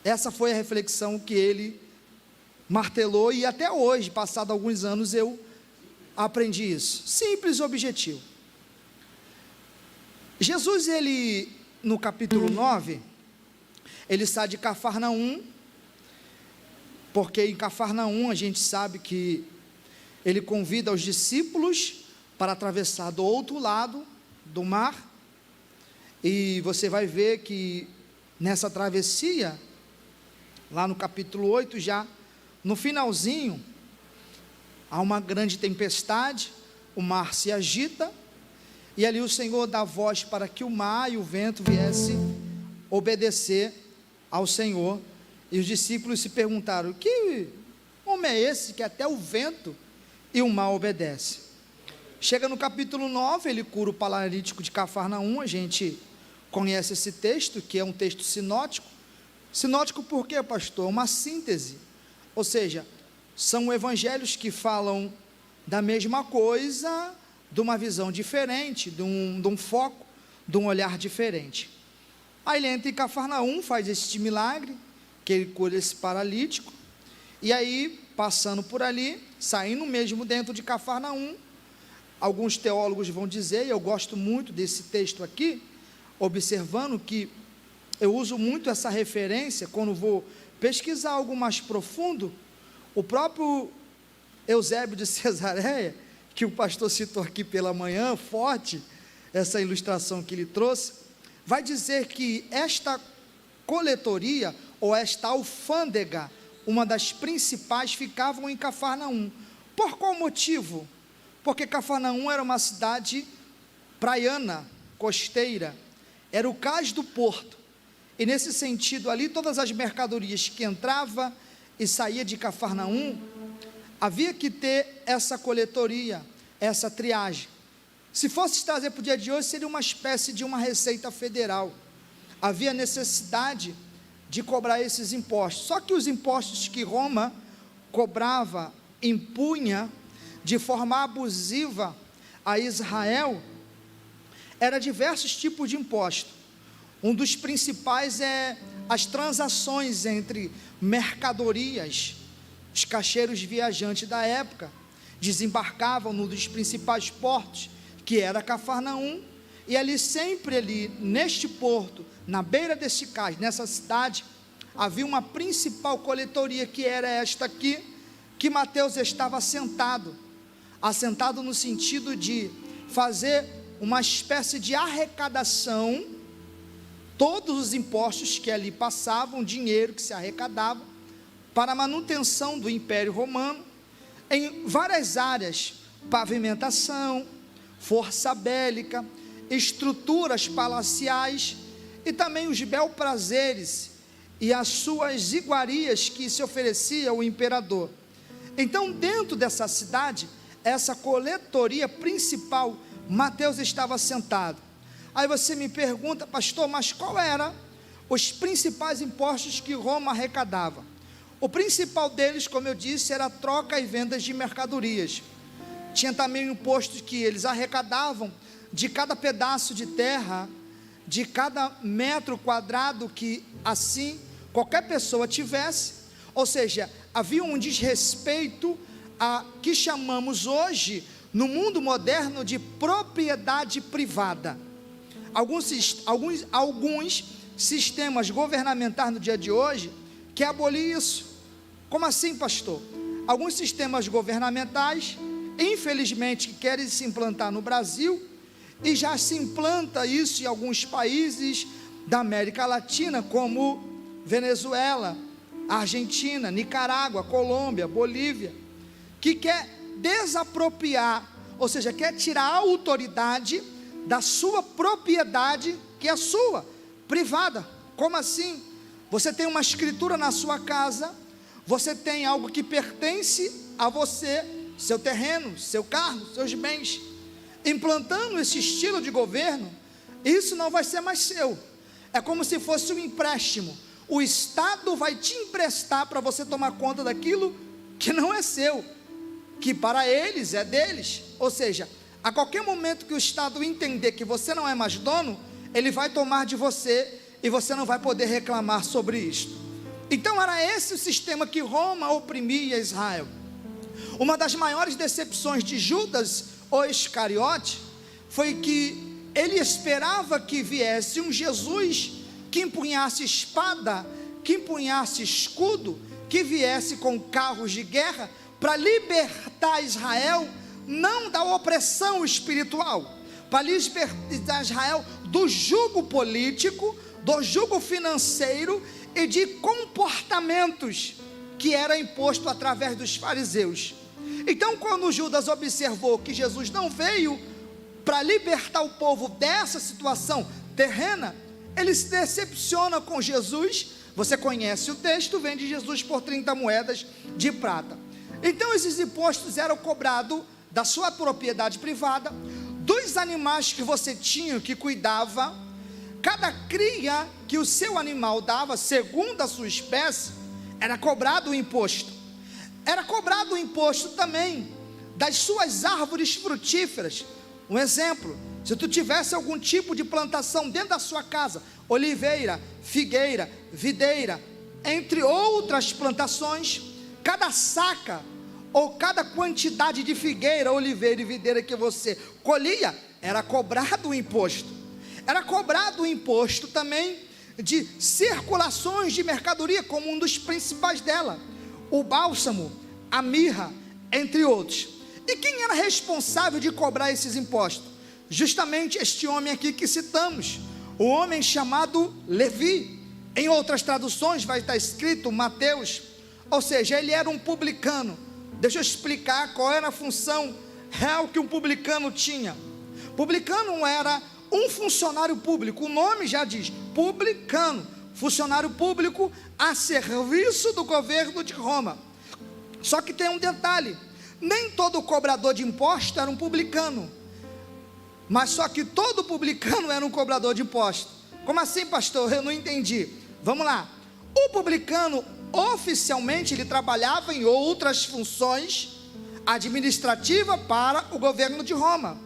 Essa foi a reflexão que ele martelou, e até hoje, passado alguns anos, eu aprendi isso. Simples e objetivo. Jesus, ele, no capítulo 9, ele sai de Cafarnaum, porque em Cafarnaum a gente sabe que ele convida os discípulos para atravessar do outro lado do mar, e você vai ver que nessa travessia, lá no capítulo 8, já no finalzinho, há uma grande tempestade, o mar se agita, e ali o Senhor dá voz para que o mar e o vento viessem obedecer ao Senhor, e os discípulos se perguntaram: que homem é esse que até o vento e o mar obedece? Chega no capítulo 9, ele cura o paralítico de Cafarnaum. A gente conhece esse texto, que é um texto sinótico. Sinótico por quê, pastor? Uma síntese, ou seja, são evangelhos que falam da mesma coisa, de uma visão diferente, de um foco, de um olhar diferente. Aí ele entra em Cafarnaum, faz este milagre, que ele cura esse paralítico, e aí, passando por ali, saindo mesmo dentro de Cafarnaum, alguns teólogos vão dizer, e eu gosto muito desse texto aqui, observando que eu uso muito essa referência, quando vou pesquisar algo mais profundo, o próprio Eusébio de Cesareia, que o pastor citou aqui pela manhã, forte, essa ilustração que ele trouxe, vai dizer que esta coletoria, ou esta alfândega, uma das principais, ficavam em Cafarnaum. Por qual motivo? Porque Cafarnaum era uma cidade praiana, costeira, era o cais do porto, e nesse sentido ali, todas as mercadorias que entrava e saía de Cafarnaum, havia que ter essa coletoria, essa triagem. Se fosse trazer para o dia de hoje, seria uma espécie de uma receita federal. Havia necessidade de cobrar esses impostos, só que os impostos que Roma cobrava, impunha de forma abusiva a Israel, era diversos tipos de impostos. Um dos principais é as transações entre mercadorias. Os caixeiros viajantes da época desembarcavam num dos principais portos, que era Cafarnaum, e ali sempre ali, neste porto, na beira deste cais, nessa cidade, havia uma principal coletoria, que era esta aqui, que Mateus estava assentado no sentido de fazer uma espécie de arrecadação, todos os impostos que ali passavam, dinheiro que se arrecadava, para a manutenção do Império Romano, em várias áreas, pavimentação, força bélica, estruturas palaciais, e também os bel-prazeres e as suas iguarias que se oferecia ao imperador. Então, dentro dessa cidade, essa coletoria principal, Mateus estava sentado. Aí você me pergunta: pastor, mas qual era os principais impostos que Roma arrecadava? O principal deles, como eu disse, era a troca e vendas de mercadorias. Tinha também um imposto que eles arrecadavam de cada pedaço de terra, de cada metro quadrado que assim qualquer pessoa tivesse. Ou seja, havia um desrespeito a que chamamos hoje, no mundo moderno, de propriedade privada. Alguns sistemas governamentais no dia de hoje quer abolir isso. Como assim, pastor? Alguns sistemas governamentais, infelizmente, querem se implantar no Brasil, e já se implanta isso em alguns países da América Latina, como Venezuela, Argentina, Nicarágua, Colômbia, Bolívia, que quer desapropriar, ou seja, quer tirar a autoridade da sua propriedade, que é sua, privada. Como assim? Você tem uma escritura na sua casa, você tem algo que pertence a você, seu terreno, seu carro, seus bens. Implantando esse estilo de governo, isso não vai ser mais seu. É como se fosse um empréstimo. O Estado vai te emprestar para você tomar conta daquilo que não é seu, que para eles é deles. Ou seja, a qualquer momento que o Estado entender que você não é mais dono, ele vai tomar de você, e você não vai poder reclamar sobre isto. Então era esse o sistema que Roma oprimia Israel. Uma das maiores decepções de Judas, o Iscariote, foi que ele esperava que viesse um Jesus que empunhasse espada, que empunhasse escudo, que viesse com carros de guerra para libertar Israel, não da opressão espiritual, para libertar Israel do jugo político, do jugo financeiro e de comportamentos que era imposto através dos fariseus. Então, quando Judas observou que Jesus não veio para libertar o povo dessa situação terrena, ele se decepciona com Jesus. Você conhece o texto, vende Jesus por 30 moedas de prata. Então esses impostos eram cobrados da sua propriedade privada, dos animais que você tinha, que cuidava. Cada cria que o seu animal dava, segundo a sua espécie, era cobrado o imposto. Era cobrado o imposto também das suas árvores frutíferas. Um exemplo: se tu tivesse algum tipo de plantação dentro da sua casa, oliveira, figueira, videira, entre outras plantações, cada saca ou cada quantidade de figueira, oliveira e videira que você colhia, era cobrado o imposto. Era cobrado o imposto também de circulações de mercadoria, como um dos principais dela, o bálsamo, a mirra, entre outros. E quem era responsável de cobrar esses impostos? Justamente este homem aqui que citamos, o homem chamado Levi. Em outras traduções vai estar escrito Mateus, ou seja, ele era um publicano. Deixa eu explicar qual era a função real que um publicano tinha. Publicano era um funcionário público, o nome já diz, publicano, funcionário público a serviço do governo de Roma. Só que tem um detalhe: nem todo cobrador de imposto era um publicano, mas só que todo publicano era um cobrador de imposto. Como assim, pastor? Eu não entendi. Vamos lá. O publicano, oficialmente, ele trabalhava em outras funções administrativas para o governo de Roma.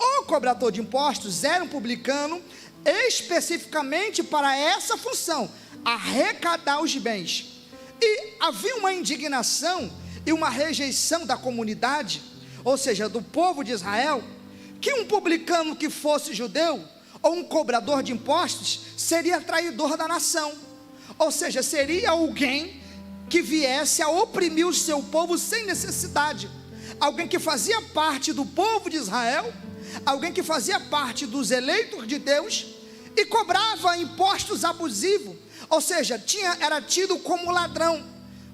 O cobrador de impostos era um publicano especificamente para essa função, arrecadar os bens. E havia uma indignação e uma rejeição da comunidade, ou seja, do povo de Israel, que um publicano que fosse judeu, ou um cobrador de impostos, seria traidor da nação, ou seja, seria alguém que viesse a oprimir o seu povo sem necessidade, alguém que fazia parte do povo de Israel, alguém que fazia parte dos eleitos de Deus, e cobrava impostos abusivos, ou seja, era tido como ladrão.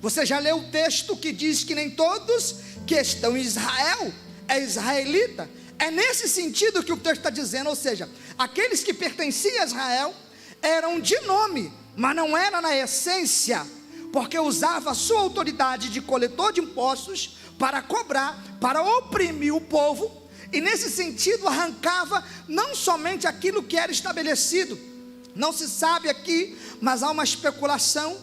Você já leu o texto que diz que nem todos que estão em Israel é israelita? É nesse sentido que o texto está dizendo, ou seja, aqueles que pertenciam a Israel eram de nome, mas não era na essência, porque usava a sua autoridade de coletor de impostos para cobrar, para oprimir o povo, e nesse sentido arrancava não somente aquilo que era estabelecido. Não se sabe aqui, mas há uma especulação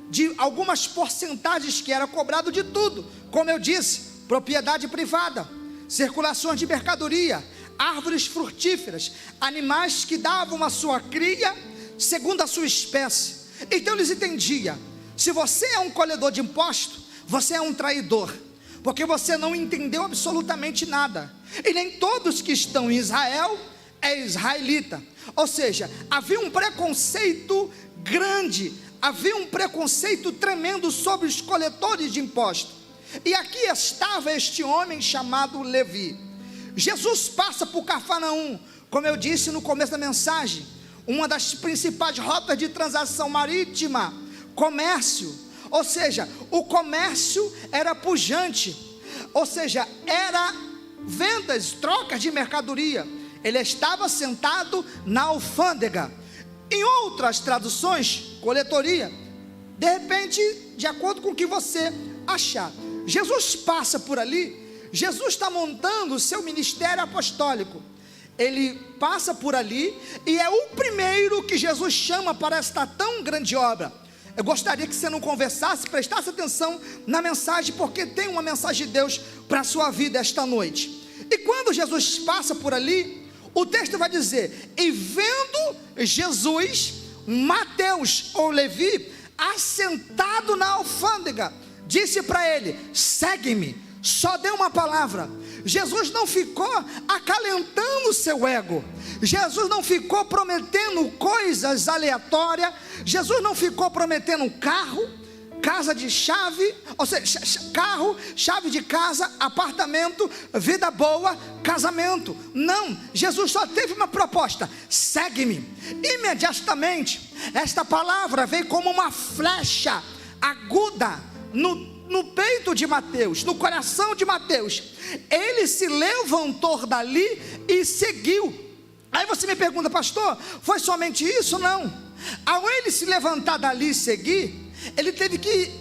de algumas porcentagens que era cobrado de tudo, como eu disse, propriedade privada, circulações de mercadoria, árvores frutíferas, animais que davam a sua cria segundo a sua espécie. Então eles entendiam: se você é um colhedor de imposto, você é um traidor, porque você não entendeu absolutamente nada. E nem todos que estão em Israel é israelita. Ou seja, havia um preconceito grande, havia um preconceito tremendo sobre os coletores de impostos. E aqui estava este homem chamado Levi. Jesus passa por Cafarnaum, como eu disse no começo da mensagem, uma das principais rotas de transação marítima, comércio. Ou seja, o comércio era pujante, ou seja, era vendas, trocas de mercadoria. Ele estava sentado na alfândega. Em outras traduções, coletoria. De repente, de acordo com o que você achar, Jesus passa por ali. Jesus está montando o seu ministério apostólico. Ele passa por ali e é o primeiro que Jesus chama para esta tão grande obra. Eu gostaria que você não conversasse, prestasse atenção na mensagem, porque tem uma mensagem de Deus para a sua vida esta noite. E quando Jesus passa por ali, o texto vai dizer: e vendo Jesus, Mateus ou Levi assentado na alfândega, disse para ele: segue-me. Só deu uma palavra. Jesus não ficou acalentando o seu ego. Jesus não ficou prometendo coisas aleatórias. Jesus não ficou prometendo carro, casa de chave, ou seja, carro, chave de casa, apartamento, vida boa, casamento. Não, Jesus só teve uma proposta: segue-me. Imediatamente, esta palavra veio como uma flecha aguda no peito de Mateus, no coração de Mateus. Ele se levantou dali e seguiu. Aí você me pergunta: pastor, foi somente isso? Não. Ao ele se levantar dali e seguir, ele teve que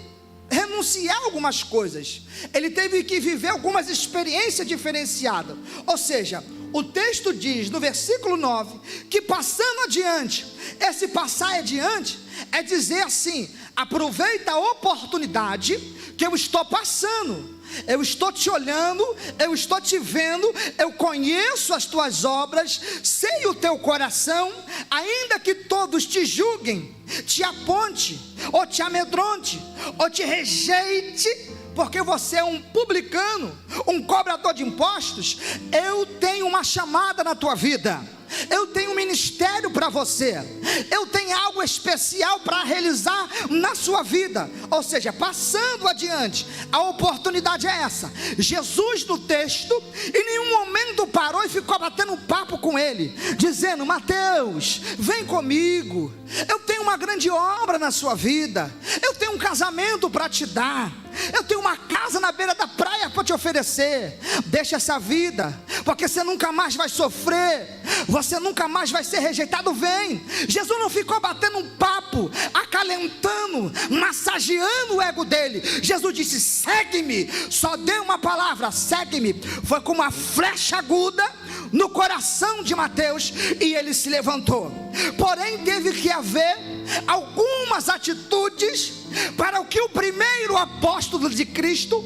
renunciar a algumas coisas. Ele teve que viver algumas experiências diferenciadas. Ou seja, o texto diz no versículo 9, que passando adiante, esse passar adiante é dizer assim: aproveita a oportunidade que eu estou passando. Eu estou te olhando, eu estou te vendo, eu conheço as tuas obras, sei o teu coração. Ainda que todos te julguem, te aponte, ou te amedronte, ou te rejeite, porque você é um publicano, um cobrador de impostos, eu tenho uma chamada na tua vida. Eu tenho um ministério para você. Eu tenho algo especial para realizar na sua vida. Ou seja, passando adiante, a oportunidade é essa. Jesus no texto, em nenhum momento parou e ficou batendo papo com ele, dizendo: Mateus, vem comigo, eu tenho uma grande obra na sua vida, eu tenho um casamento para te dar, eu tenho uma casa na beira da praia para te oferecer. Deixa essa vida, porque você nunca mais vai sofrer, você nunca mais vai ser rejeitado. Vem. Jesus não ficou batendo um papo, acalentando, massageando o ego dele. Jesus disse: segue-me. Só deu uma palavra: segue-me. Foi com uma flecha aguda no coração de Mateus, e ele se levantou. Porém teve que haver algumas atitudes para o que o primeiro apóstolo de Cristo,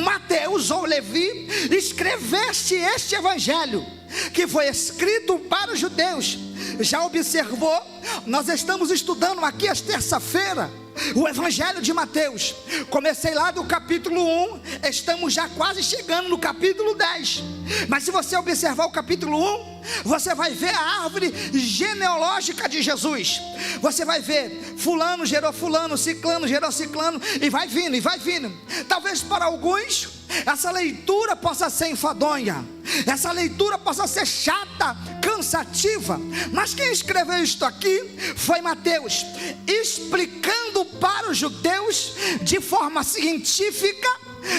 Mateus ou Levi, escrevesse este evangelho, que foi escrito para os judeus. Já observou? Nós estamos estudando aqui às terça-feira o evangelho de Mateus. Comecei lá do capítulo 1, estamos já quase chegando no capítulo 10. Mas se você observar o capítulo 1, você vai ver a árvore genealógica de Jesus. Você vai ver fulano gerou fulano, ciclano gerou ciclano, e vai vindo, e vai vindo. Talvez para alguns essa leitura possa ser enfadonha, essa leitura possa ser chata, cansativa, mas quem escreveu isto aqui foi Mateus, explicando para os judeus de forma científica,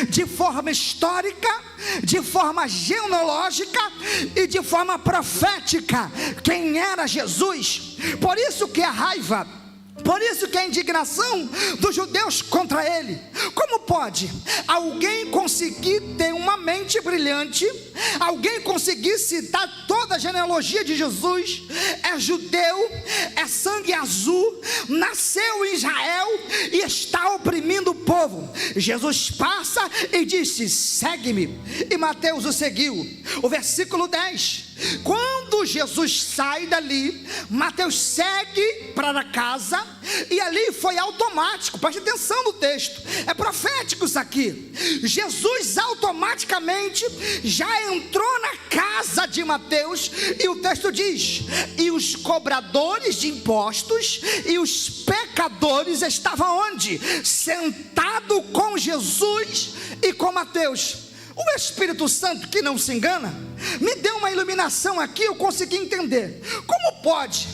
de forma histórica, de forma genealógica e de forma profética quem era Jesus. Por isso que a raiva, por isso que a indignação dos judeus contra ele. Como pode alguém conseguir ter uma mente brilhante, alguém conseguir citar toda a genealogia de Jesus, é judeu, é sangue azul, nasceu em Israel e está oprimindo o povo? Jesus passa e disse: segue-me, e Mateus o seguiu. O versículo 10, quando Jesus sai dali, Mateus segue para casa, e ali foi automático. Preste atenção no texto, é profético isso aqui. Jesus automaticamente já entrou na casa de Mateus, e o texto diz: e os cobradores de impostos e os pecadores estavam onde? Sentado com Jesus e com Mateus. O Espírito Santo, que não se engana, me deu uma iluminação aqui. Eu consegui entender como pode,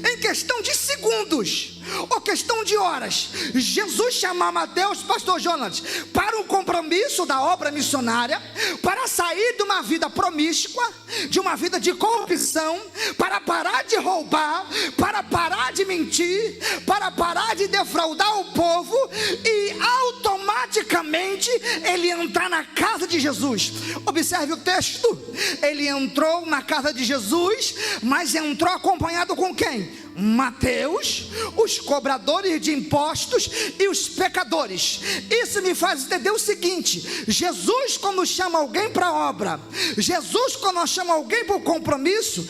em questão de segundos ou questão de horas, Jesus chamar Mateus, pastor Jonas, para um compromisso da obra missionária, para sair de uma vida promíscua, de uma vida de corrupção, para parar de roubar, para parar de mentir, para parar de defraudar o povo, e automaticamente ele entrar na casa de Jesus. Observe o texto, ele entrou na casa de Jesus, mas entrou acompanhado com quem? Mateus, os cobradores de impostos e os pecadores. Isso me faz entender o seguinte: Jesus, quando chama alguém para a obra, Jesus, quando chama alguém para o compromisso,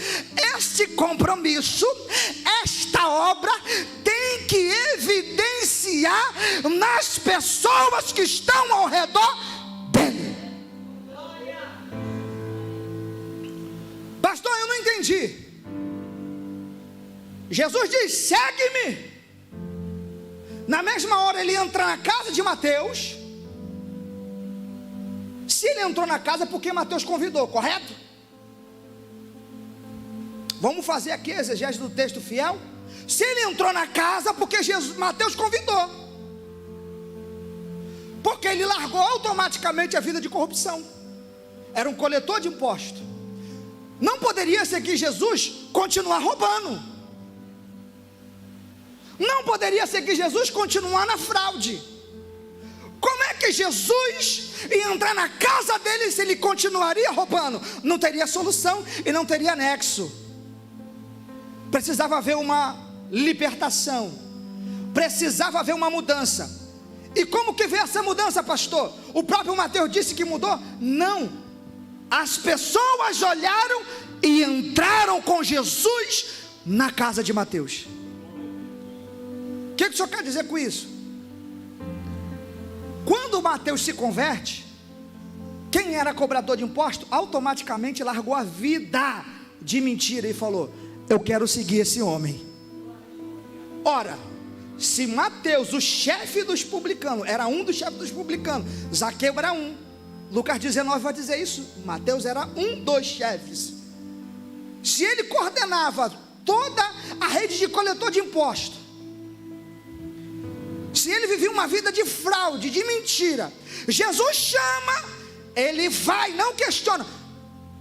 este compromisso, esta obra tem tem que evidenciar nas pessoas que estão ao redor dele. Pastor, eu não entendi. Jesus diz: segue-me. Na mesma hora ele entra na casa de Mateus. Se ele entrou na casa, porque Mateus convidou, correto? Vamos fazer aqui a exegese do texto fiel. Se ele entrou na casa, porque Mateus convidou, porque ele largou automaticamente a vida de corrupção. Era um coletor de impostos. Não poderia seguir Jesus continuar roubando. Não poderia seguir Jesus continuar na fraude. Como é que Jesus ia entrar na casa dele se ele continuaria roubando? Não teria solução e não teria nexo. Precisava haver uma libertação, precisava haver uma mudança. E como que veio essa mudança, pastor? O próprio Mateus disse que mudou? Não. As pessoas olharam e entraram com Jesus na casa de Mateus. O que o senhor quer dizer com isso? Quando Mateus se converte, quem era cobrador de imposto automaticamente largou a vida de mentira e falou: eu quero seguir esse homem. Ora, se Mateus, o chefe dos publicanos, era um dos chefes dos publicanos, Zaqueu era um, Lucas 19 vai dizer isso, Mateus era um dos chefes. Se ele coordenava toda a rede de coletor de imposto, se ele vivia uma vida de fraude, de mentira, Jesus chama, ele vai, não questiona.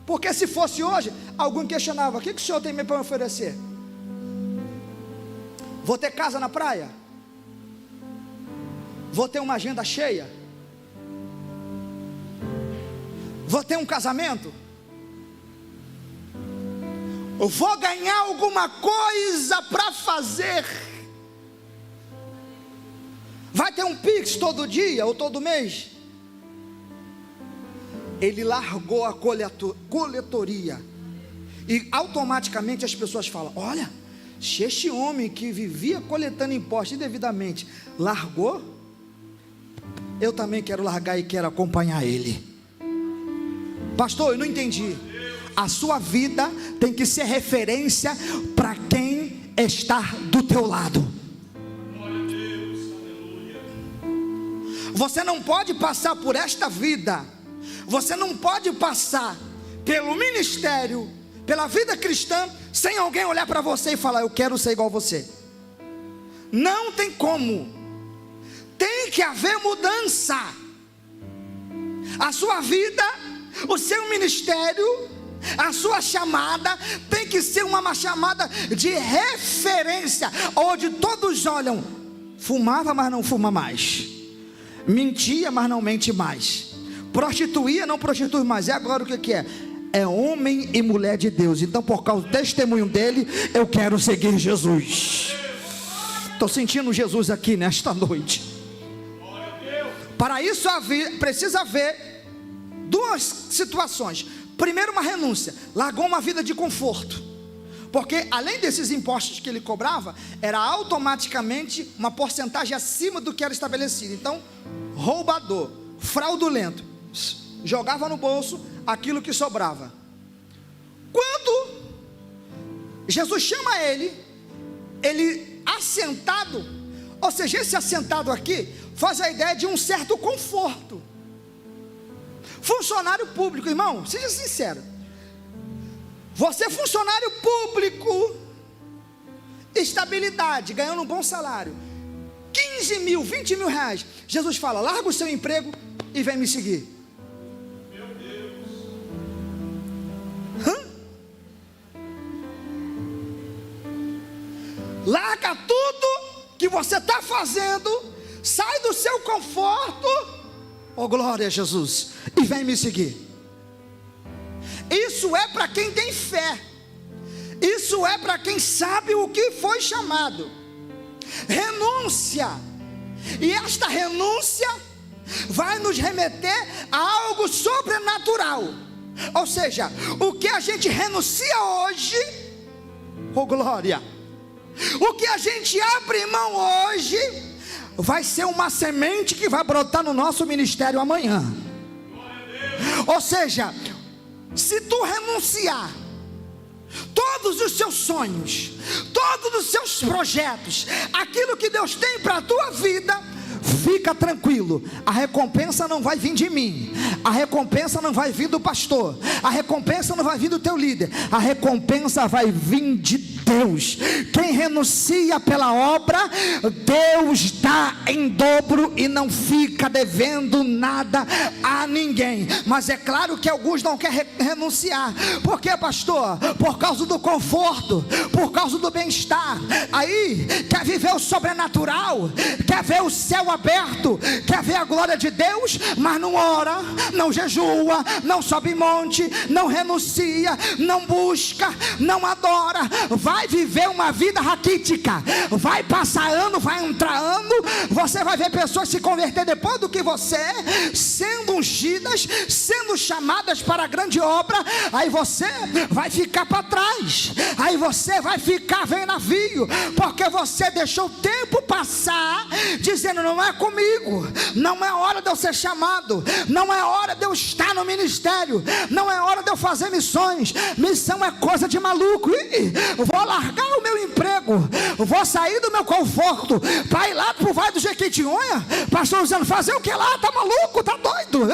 Porque se fosse hoje, alguém questionava: o que o senhor tem para me oferecer? Vou ter casa na praia? Vou ter uma agenda cheia? Vou ter um casamento? Eu vou ganhar alguma coisa para fazer? Vai ter um Pix todo dia ou todo mês? Ele largou a coletoria. E automaticamente as pessoas falam: olha, se este homem que vivia coletando impostos indevidamente largou, eu também quero largar e quero acompanhar ele. Pastor, eu não entendi. A sua vida tem que ser referência para quem está do teu lado. Você não pode passar por esta vida, você não pode passar pelo ministério, pela vida cristã, sem alguém olhar para você e falar: eu quero ser igual a você. Não tem como. Tem que haver mudança. A sua vida, o seu ministério, a sua chamada tem que ser uma chamada de referência, onde todos olham: fumava, mas não fuma mais. Mentia, mas não mente mais. Prostituía, não prostitui mais. E agora o que é? É homem e mulher de Deus. Então, por causa do testemunho dele, eu quero seguir Jesus. Estou sentindo Jesus aqui nesta noite. Para isso precisa haver duas situações. Primeiro, uma renúncia. Largou uma vida de conforto, porque além desses impostos que ele cobrava, era automaticamente uma porcentagem acima do que era estabelecido. Então, roubador, fraudulento, jogava no bolso aquilo que sobrava. Quando Jesus chama ele assentado, ou seja, esse assentado aqui faz a ideia de um certo conforto. Funcionário público, irmão, seja sincero. Você é funcionário público, estabilidade, ganhando um bom salário, 15 mil, 20 mil reais. Jesus fala: larga o seu emprego e vem me seguir. Meu Deus. Larga tudo que você está fazendo, sai do seu conforto, oh glória a Jesus, e vem me seguir. Isso é para quem tem fé. Isso é para quem sabe o que foi chamado. Renúncia. E esta renúncia vai nos remeter a algo sobrenatural. Ou seja, o que a gente renuncia hoje, oh glória, O que a gente abre mão hoje vai ser uma semente que vai brotar no nosso ministério amanhã. Ou seja, se tu renunciar todos os seus sonhos, todos os seus projetos, aquilo que Deus tem para a tua vida, fica tranquilo, a recompensa não vai vir de mim, a recompensa não vai vir do pastor, a recompensa não vai vir do teu líder, a recompensa vai vir de Deus. Quem renuncia pela obra, Deus dá em dobro e não fica devendo nada a ninguém. Mas é claro que alguns não querem renunciar. Por quê, pastor? Por causa do conforto, por causa do bem-estar. Aí quer viver o sobrenatural, quer ver o céu aberto, quer ver a glória de Deus, mas não ora, não jejua, não sobe monte, não renuncia, não busca, não adora. Vai viver uma vida raquítica, vai passar ano, vai entrar ano, você vai ver pessoas se converter depois do que você, sendo ungidas, sendo chamadas para a grande obra. Aí você vai ficar para trás, aí você vai ficar vem navio, porque você deixou o tempo passar, dizendo: não é comigo, não é hora de eu ser chamado, não é hora de eu estar no ministério, não é hora de eu fazer missões. Missão é coisa de maluco. Vou largar o meu emprego, vou sair do meu conforto para ir lá pro Vale do Jequitinhonha, pastor dizendo: fazer o que lá? Tá maluco, tá doido?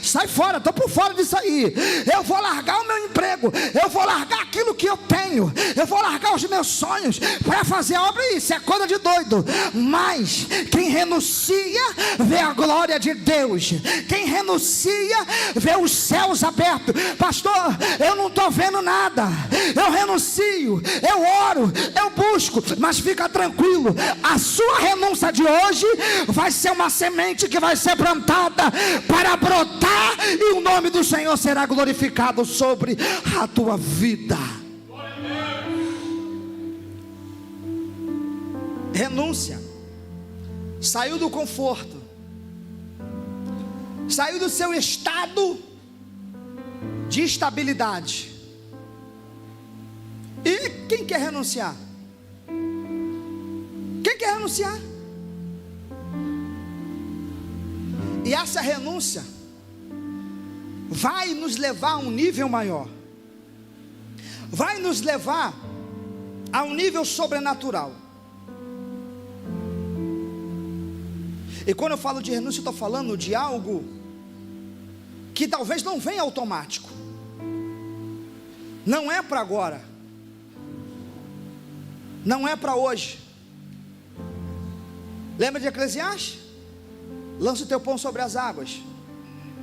Sai fora, tô por fora disso aí. Eu vou largar o meu emprego, eu vou largar aquilo que eu tenho, eu vou largar os meus sonhos para fazer a obra. Isso é coisa de doido. Mas quem renuncia vê a glória de Deus, quem renuncia vê os céus abertos. Pastor, eu não estou vendo nada, eu renuncio, eu oro, eu busco, mas fica tranquilo, a sua renúncia de hoje vai ser uma semente que vai ser plantada para brotar, e o nome do Senhor será glorificado sobre a tua vida. Renúncia. Saiu do conforto, saiu do seu estado de estabilidade. E quem quer renunciar? Quem quer renunciar? E essa renúncia vai nos levar a um nível maior, vai nos levar a um nível sobrenatural. E quando eu falo de renúncia, eu estou falando de algo que talvez não venha automático, não é para agora, não é para hoje. Lembra de Eclesiastes? Lança o teu pão sobre as águas,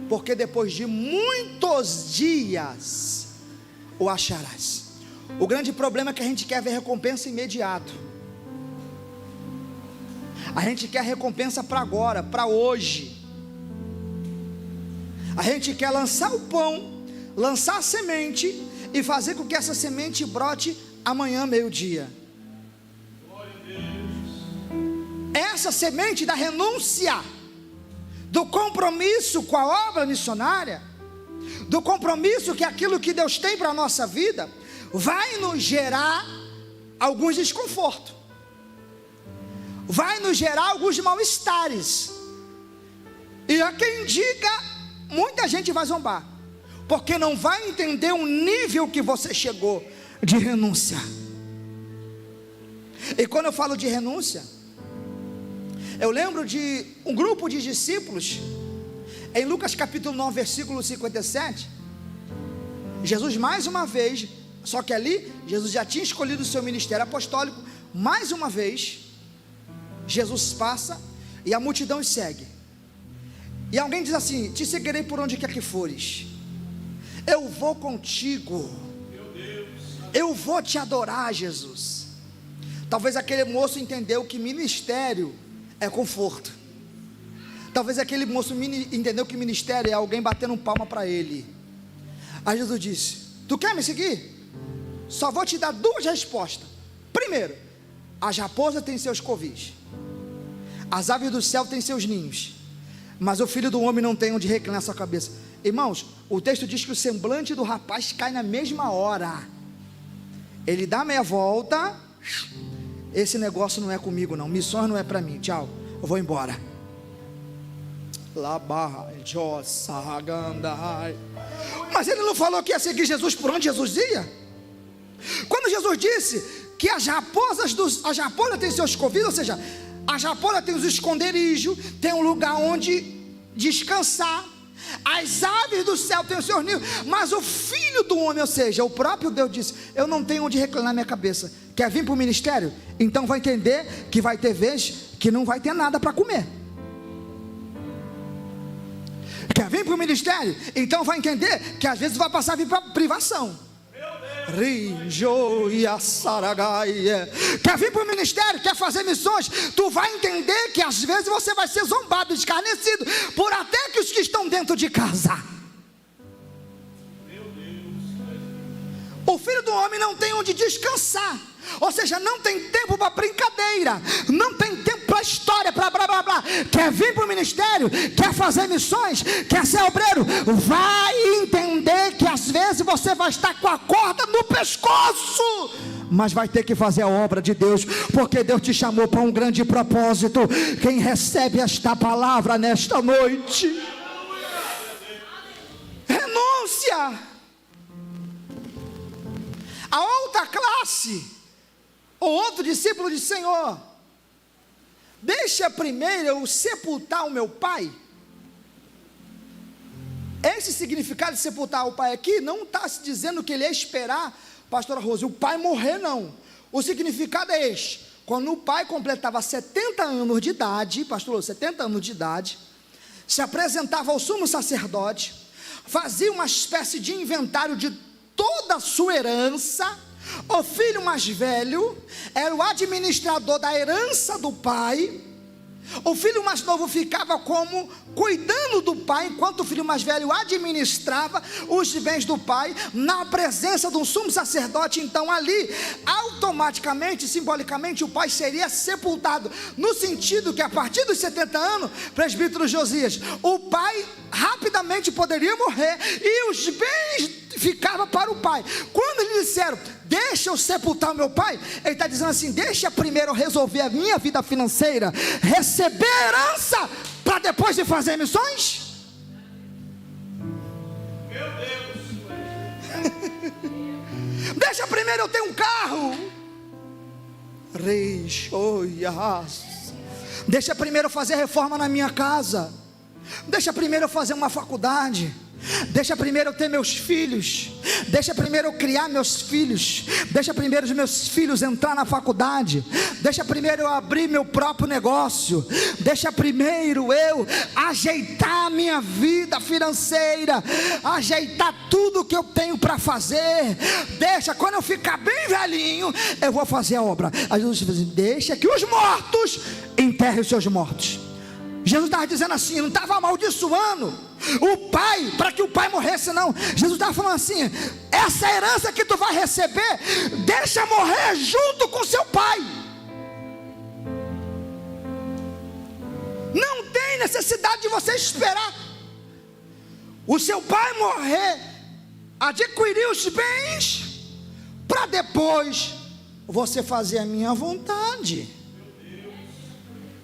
porque depois de muitos dias o acharás. O grande problema é que a gente quer ver recompensa imediato. A gente quer recompensa para agora, para hoje. A gente quer lançar o pão, lançar a semente e fazer com que essa semente brote amanhã, meio-dia. Essa semente da renúncia, do compromisso com a obra missionária, do compromisso que aquilo que Deus tem para a nossa vida, vai nos gerar alguns desconfortos, vai nos gerar alguns mal-estares. E a quem diga, muita gente vai zombar, porque não vai entender o nível que você chegou de renúncia. E quando eu falo de renúncia, eu lembro de um grupo de discípulos, em Lucas capítulo 9, versículo 57, Jesus mais uma vez, só que ali, Jesus já tinha escolhido o seu ministério apostólico, mais uma vez, Jesus passa e a multidão os segue, e alguém diz assim: te seguirei por onde quer que fores, eu vou contigo, eu vou te adorar, Jesus. Talvez aquele moço entendeu que ministério é conforto. Talvez aquele moço entendeu que ministério é alguém batendo palma para ele. Aí Jesus disse: tu quer me seguir? Só vou te dar duas respostas. Primeiro, as raposas têm seus covis, as aves do céu têm seus ninhos, mas o filho do homem não tem onde reclinar sua cabeça. Irmãos, o texto diz que o semblante do rapaz cai na mesma hora. Ele dá meia volta esse negócio não é comigo não, missões não é para mim, tchau, eu vou embora. Mas ele não falou que ia seguir Jesus por onde Jesus ia? Quando Jesus disse que as raposas têm seus covis, ou seja, as raposas têm os esconderijos, tem um lugar onde descansar, as aves do céu têm os seus ninhos, mas o Filho do Homem, ou seja, o próprio Deus disse: eu não tenho onde reclinar minha cabeça. Quer vir para o ministério? Então vai entender que vai ter vez que não vai ter nada para comer. Quer vir para o ministério? Então vai entender que às vezes vai passar a vir para privação. Quer vir para o ministério, quer fazer missões, tu vai entender que às vezes você vai ser zombado, escarnecido por até que os que estão dentro de casa. O Filho do Homem não tem onde descansar, ou seja, não tem tempo para brincadeira, não tem tempo para história, para blá blá blá. Quer vir para o ministério, quer fazer missões, quer ser obreiro, vai entender que às vezes você vai estar com a corda no pescoço, mas vai ter que fazer a obra de Deus, porque Deus te chamou para um grande propósito. Quem recebe esta palavra nesta noite, renúncia. A outra classe, o outro discípulo disse: Senhor, deixa primeiro eu sepultar o meu pai. Esse significado de sepultar o pai aqui não está se dizendo que ele ia esperar, pastora Rose, o pai morrer, não. O significado é este: quando o pai completava 70 anos de idade, pastor Rose, 70 anos de idade, se apresentava ao sumo sacerdote, fazia uma espécie de inventário de toda a sua herança. O filho mais velho era o administrador da herança do pai. O filho mais novo ficava como cuidando do pai, enquanto o filho mais velho administrava os bens do pai, na presença de um sumo sacerdote. Então ali, automaticamente, simbolicamente, o pai seria sepultado, no sentido que a partir dos 70 anos, presbítero Josias, o pai rapidamente poderia morrer, e os bens ficava para o pai. Quando eles disseram: deixa eu sepultar o meu pai, ele está dizendo assim: deixa primeiro eu resolver a minha vida financeira, receber a herança, para depois de fazer missões. Meu Deus. Deixa primeiro eu ter um carro. Deixa primeiro eu fazer reforma na minha casa. Deixa primeiro eu fazer uma faculdade. Deixa primeiro eu ter meus filhos. Deixa primeiro eu criar meus filhos. Deixa primeiro os meus filhos entrar na faculdade. Deixa primeiro eu abrir meu próprio negócio. Deixa primeiro eu ajeitar a minha vida financeira, ajeitar tudo que eu tenho para fazer. Deixa, quando eu ficar bem velhinho, eu vou fazer a obra. Aí Jesus diz assim: deixa que os mortos enterrem os seus mortos. Jesus estava dizendo assim, não estava amaldiçoando o pai, para que o pai morresse, não. Jesus estava falando assim: essa herança que tu vai receber, deixa morrer junto com seu pai. Não tem necessidade de você esperar o seu pai morrer, adquirir os bens, para depois você fazer a minha vontade.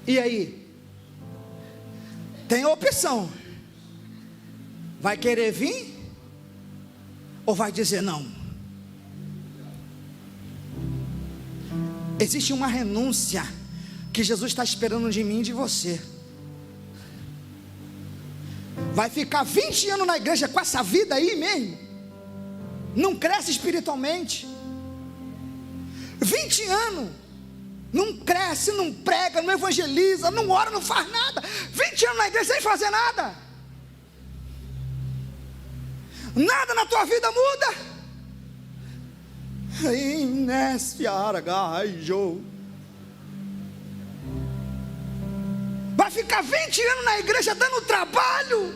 E aí? Tem a opção: vai querer vir ou vai dizer não? Existe uma renúncia que Jesus está esperando de mim e de você. Vai ficar 20 anos na igreja com essa vida aí mesmo? Não cresce espiritualmente. 20 anos não cresce, não prega, não evangeliza, não ora, não faz nada. 20 anos na igreja sem fazer nada. Nada na tua vida muda. Vai ficar 20 anos na igreja dando trabalho,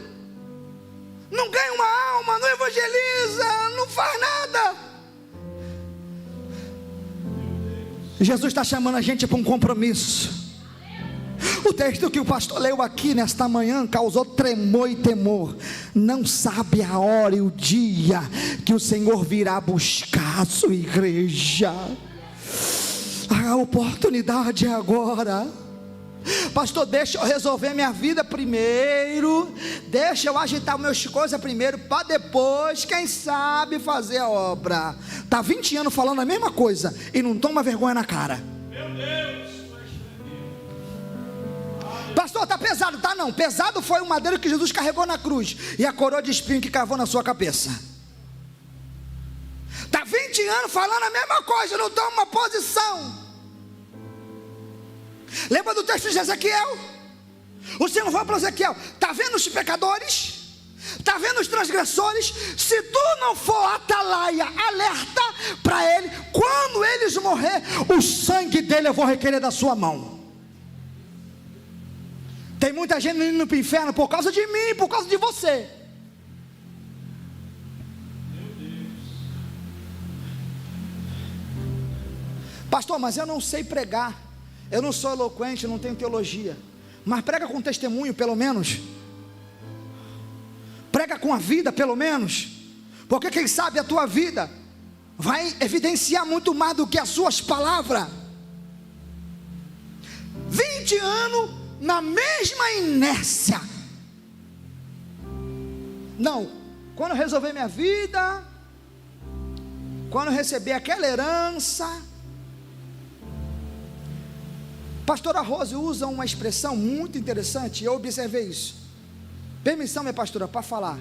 não ganha uma alma, não evangeliza, não faz nada. Jesus está chamando a gente para um compromisso. O texto que o pastor leu aqui nesta manhã causou tremor e temor. Não sabe a hora e o dia que o Senhor virá buscar a sua igreja. A oportunidade é agora. Pastor, deixa eu resolver minha vida primeiro, deixa eu agitar minhas coisas primeiro, para depois, quem sabe, fazer a obra. Está 20 anos falando a mesma coisa e não toma vergonha na cara. Meu Deus. Pastor, está pesado. Tá não, pesado foi o madeiro que Jesus carregou na cruz e a coroa de espinho que cravou na sua cabeça. Está 20 anos falando a mesma coisa, não toma uma posição. Lembra do texto de Ezequiel? O Senhor falou para Ezequiel: está vendo os pecadores? Está vendo os transgressores? Se tu não for atalaia, alerta para ele, quando eles morrer, o sangue dele eu vou requerer da sua mão. Tem muita gente indo para o inferno por causa de mim, por causa de você. Pastor, mas eu não sei pregar, eu não sou eloquente, eu não tenho teologia. Mas prega com testemunho, pelo menos. Prega com a vida, pelo menos. Porque quem sabe a tua vida vai evidenciar muito mais do que as suas palavras. 20 anos na mesma inércia. Não, quando eu resolver minha vida, quando eu receber aquela herança. Pastora Rose usa uma expressão muito interessante, eu observei isso. Permissão, minha pastora, para falar.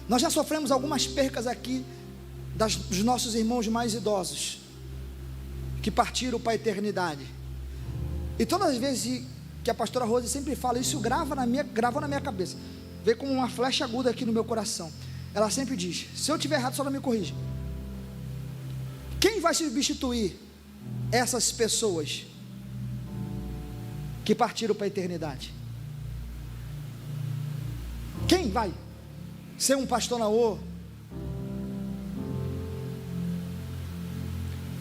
Nós já sofremos algumas percas aqui dos nossos irmãos mais idosos, que partiram para a eternidade. E todas as vezes que a pastora Rose sempre fala, isso gravou na minha cabeça, veio como uma flecha aguda aqui no meu coração. Ela sempre diz: se eu estiver errado, só não me corrija. Quem vai substituir essas pessoas que partiram para a eternidade? Quem vai ser um pastor Naô?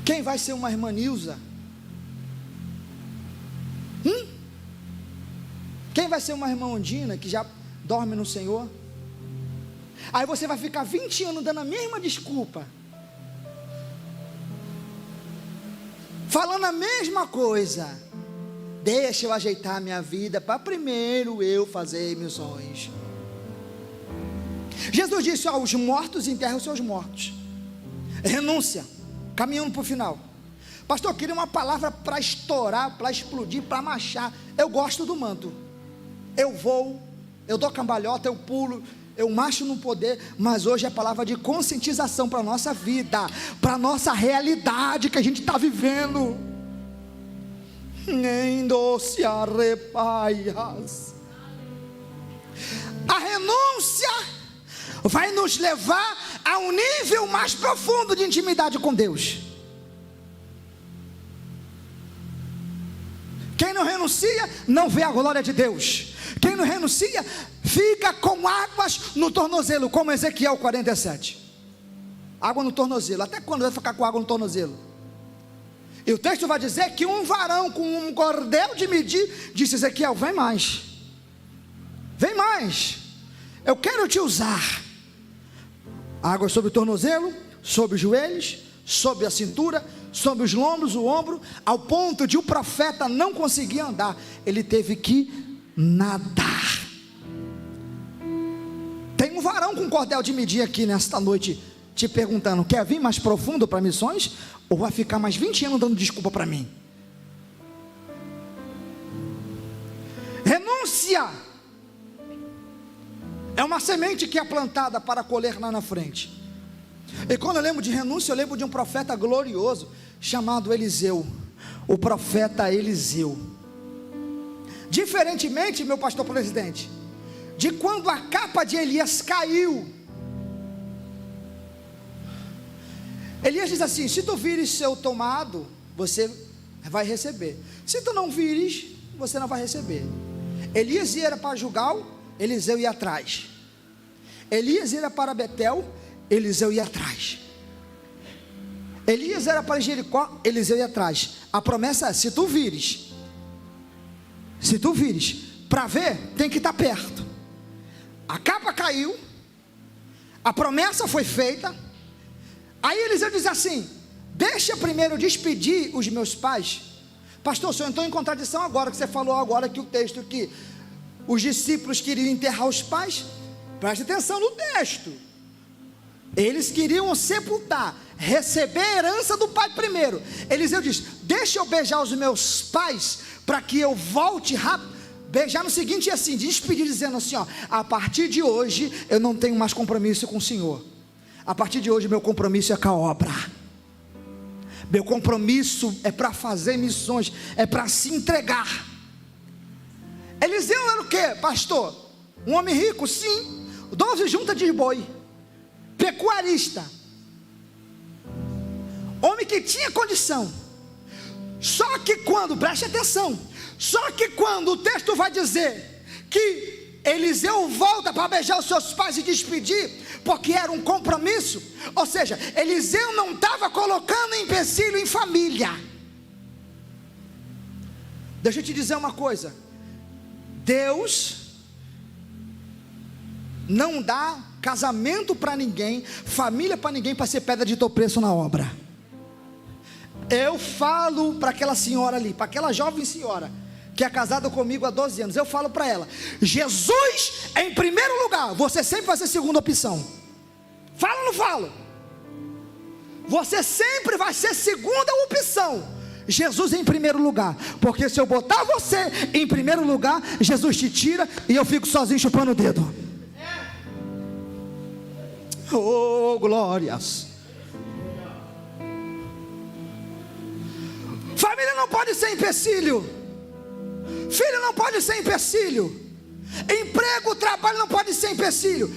Quem vai ser uma irmã Nilza? Quem vai ser uma irmã Ondina que já dorme no Senhor? Aí você vai ficar 20 anos dando a mesma desculpa, falando a mesma coisa. Deixa eu ajeitar a minha vida para primeiro eu fazer missões. Jesus disse aos mortos: enterra os seus mortos. Renúncia, caminhando para o final. Pastor, eu queria uma palavra para estourar, para explodir, para marchar. Eu gosto do manto. Eu vou, eu dou cambalhota, eu pulo, eu marcho no poder. Mas hoje é palavra de conscientização para a nossa vida, para a nossa realidade que a gente está vivendo. Nem doce arrepaias. A renúncia vai nos levar a um nível mais profundo de intimidade com Deus. Quem não renuncia não vê a glória de Deus. Quem não renuncia fica com águas no tornozelo, como Ezequiel 47. Água no tornozelo. Até quando vai ficar com água no tornozelo? E o texto vai dizer que um varão com um cordel de medir disse: Ezequiel, vem mais, vem mais, eu quero te usar. Água sobre o tornozelo, sobre os joelhos, sobre a cintura, sobre os lombos, o ombro, ao ponto de o profeta não conseguir andar, ele teve que nadar. Tem um varão com cordel de medir aqui nesta noite te perguntando: quer vir mais profundo para missões? Ou vai ficar mais 20 anos dando desculpa para mim? Renúncia é uma semente que é plantada para colher lá na frente. E quando eu lembro de renúncia, eu lembro de um profeta glorioso chamado Eliseu. O profeta Eliseu. Diferentemente, meu pastor presidente, de quando a capa de Elias caiu, Elias diz assim: se tu vires seu tomado, você vai receber. Se tu não vires, você não vai receber. Elias ia para Gilgal, Eliseu ia atrás. Elias ia para Betel, Eliseu ia atrás. Elias era para Jericó, Eliseu ia atrás. A promessa é: se tu vires, para ver, tem que estar perto. A capa caiu, a promessa foi feita. Aí Eliseu diz assim: deixa primeiro despedir os meus pais. Pastor, o senhor entrou em contradição agora, que você falou agora que o texto que os discípulos queriam enterrar os pais. Preste atenção no texto. Eles queriam sepultar, receber a herança do pai primeiro. Eliseu diz: deixa eu beijar os meus pais, para que eu volte rápido. Beijar no seguinte assim, despedir dizendo assim, ó: a partir de hoje eu não tenho mais compromisso com o Senhor. A partir de hoje meu compromisso é com a obra. Meu compromisso é para fazer missões, é para se entregar. Eliseu era o quê, pastor? Um homem rico? Sim. 12 juntas de boi, pecuarista, homem que tinha condição. Só que quando, preste atenção, só que quando o texto vai dizer que Eliseu volta para beijar os seus pais e despedir, porque era um compromisso, ou seja, Eliseu não estava colocando empecilho em família. Deixa eu te dizer uma coisa: Deus não dá casamento para ninguém, família para ninguém, para ser pedra de tropeço na obra. Eu falo para aquela senhora ali, para aquela jovem senhora que é casada comigo há 12 anos, eu falo para ela: Jesus em primeiro lugar, você sempre vai ser segunda opção. Falo ou não falo? Você sempre vai ser segunda opção. Jesus em primeiro lugar, porque se eu botar você em primeiro lugar, Jesus te tira e eu fico sozinho chupando o dedo. Oh, glórias. Família não pode ser empecilho. Filho não pode ser empecilho. Emprego, trabalho não pode ser empecilho.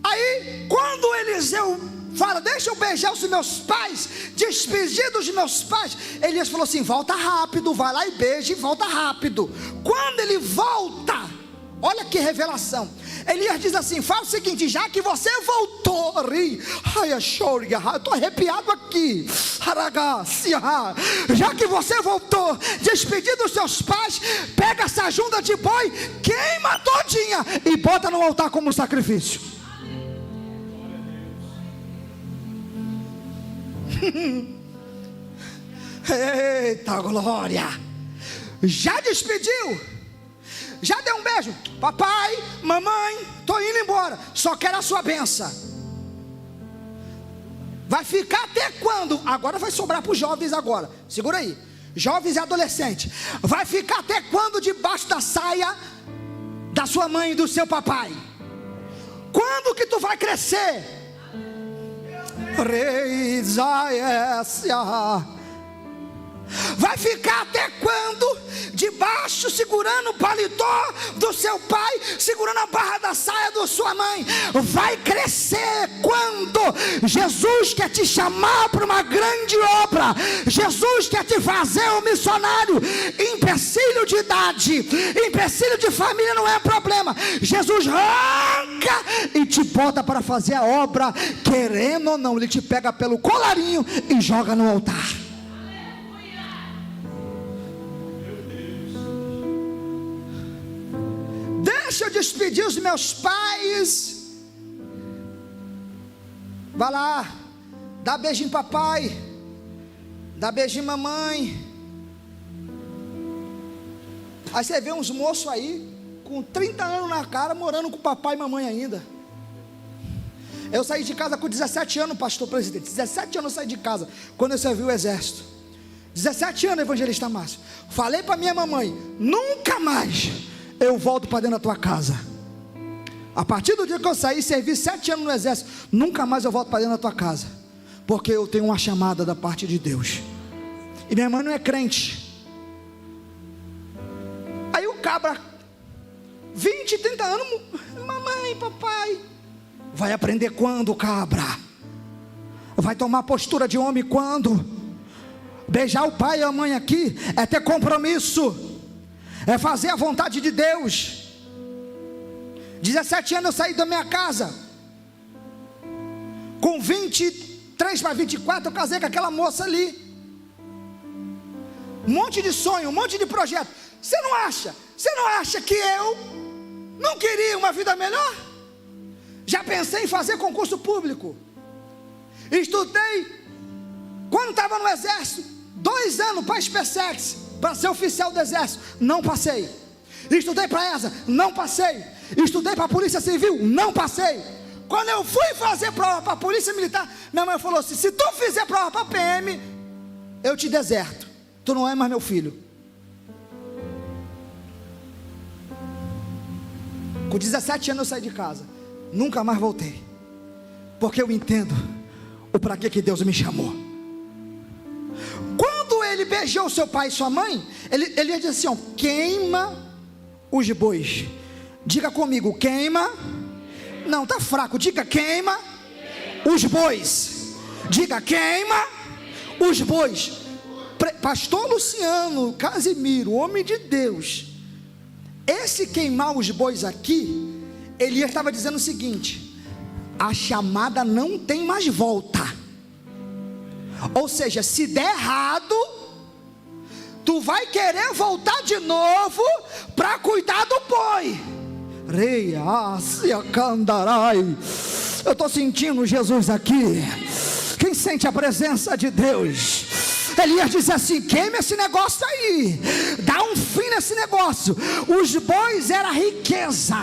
Aí, quando Eliseu fala: deixa eu beijar os meus pais, despedir dos meus pais, Elias falou assim: volta rápido, vai lá e beija e volta rápido. Quando ele volta, olha que revelação. Elias diz assim: fala o seguinte, já que você voltou, eu estou arrepiado aqui, já que você voltou, despedir dos seus pais, pega essa junta de boi, queima todinha e bota no altar como sacrifício. Eita glória! Já despediu? Já deu um beijo? Papai, mamãe, estou indo embora, só quero a sua bênção. Vai ficar até quando? Agora vai sobrar para os jovens agora. Segura aí, jovens e adolescentes. Vai ficar até quando debaixo da saia da sua mãe e do seu papai? Quando que tu vai crescer? Vai ficar até quando debaixo, segurando o paletó do seu pai, segurando a barra da saia da sua mãe? Vai crescer quando Jesus quer te chamar para uma grande obra. Jesus quer te fazer um missionário. Empecilho de idade, empecilho de família não é problema. Jesus arranca e te bota para fazer a obra, querendo ou não. Ele te pega pelo colarinho e joga no altar. Deixa eu despedir os meus pais. Vai lá, dá beijinho papai, dá beijinho mamãe. Aí você vê uns moços aí com 30 anos na cara, morando com papai e mamãe ainda. Eu saí de casa com 17 anos, pastor presidente. 17 anos eu saí de casa, quando eu servi o exército. 17 anos, evangelista Márcio. Falei para minha mamãe: nunca mais eu volto para dentro da tua casa. A partir do dia que eu saí, servi 7 anos no exército, nunca mais eu volto para dentro da tua casa, porque eu tenho uma chamada da parte de Deus. E minha mãe não é crente. Aí o cabra, 20, 30 anos, mamãe, papai. Vai aprender quando, cabra? Vai tomar postura de homem quando? Beijar o pai e a mãe aqui é ter compromisso, é fazer a vontade de Deus. 17 anos eu saí da minha casa. Com 23 para 24 eu casei com aquela moça ali. Um monte de sonho, um monte de projeto. Você não acha que eu não queria uma vida melhor? Já pensei em fazer concurso público. Estudei Quando estava no exército, 2 anos para SpaceX, para ser oficial do exército, não passei. Estudei para ESA, não passei. Estudei para a Polícia Civil, não passei. Quando eu fui fazer prova para a Polícia Militar, minha mãe falou assim: se tu fizer prova para a PM, eu te deserto, tu não é mais meu filho. Com 17 anos eu saí de casa, nunca mais voltei, porque eu entendo o para que Deus me chamou. Quando ele beijou seu pai e sua mãe, ele ia dizer assim: ó, queima os bois. Diga comigo, queima. Não, tá fraco, diga queima os bois. Diga queima os bois. Pastor Luciano Casimiro, homem de Deus, esse queimar os bois aqui, ele estava dizendo o seguinte: a chamada não tem mais volta. Ou seja, se der errado, tu vai querer voltar de novo para cuidar do boi. Eu estou sentindo Jesus aqui. Quem sente a presença de Deus? Elias disse assim: queima esse negócio aí, dá um fim nesse negócio. Os bois era riqueza,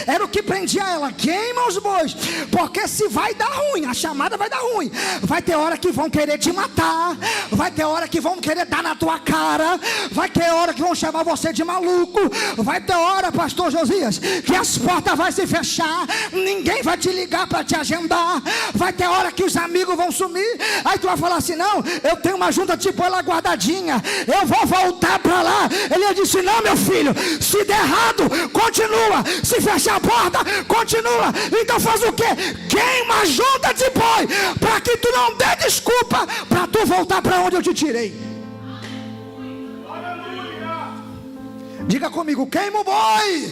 era o que prendia ela. Queima os bois, porque se vai dar ruim, a chamada vai dar ruim. Vai ter hora que vão querer te matar, vai ter hora que vão querer dar na tua cara, vai ter hora que vão chamar você de maluco, vai ter hora, pastor Josias, que as portas vão se fechar, ninguém vai te ligar para te agendar, vai ter hora que os amigos vão sumir. Aí tu vai falar assim: não, eu tenho uma junta de põe lá guardadinha, eu vou voltar para lá. Ele disse: não, meu filho, se der errado, continua, se fechar a porta, continua. Então faz o que? Queima a junta de boi, para que tu não dê desculpa para tu voltar para onde eu te tirei. Diga comigo, queima o boi.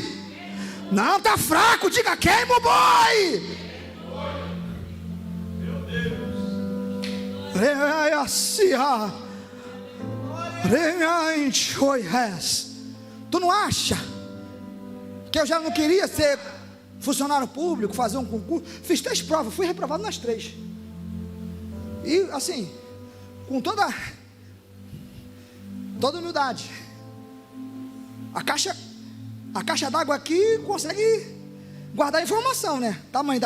Não, tá fraco, diga queima o boi. Tu não acha que eu já não queria ser funcionário público, fazer um concurso? Fiz 3 provas, fui reprovado nas 3. E assim, com toda humildade, a caixa d'água aqui consegue guardar informação, né? Tamanho